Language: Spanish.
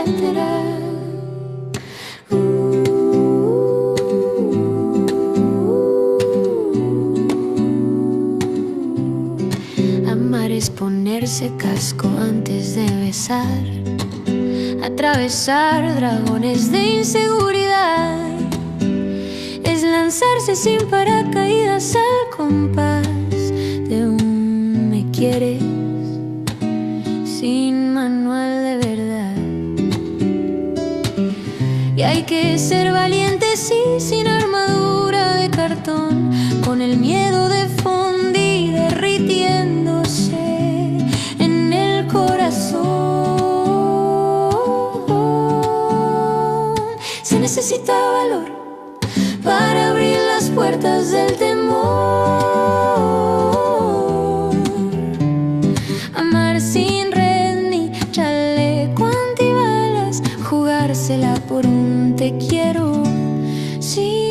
etcétera. Amar es ponerse casco antes de besar, atravesar dragones de inseguridad, es lanzarse sin paracaídas al compás de un me quieres sin manual de verdad. Y hay que ser valientes y sin armadura de cartón, con el miedo de fundir derritiéndose en el corazón. Se necesita valor para abrir las puertas del temor. Amar sin red ni chaleco antibalas, jugársela por un te quiero. Sí.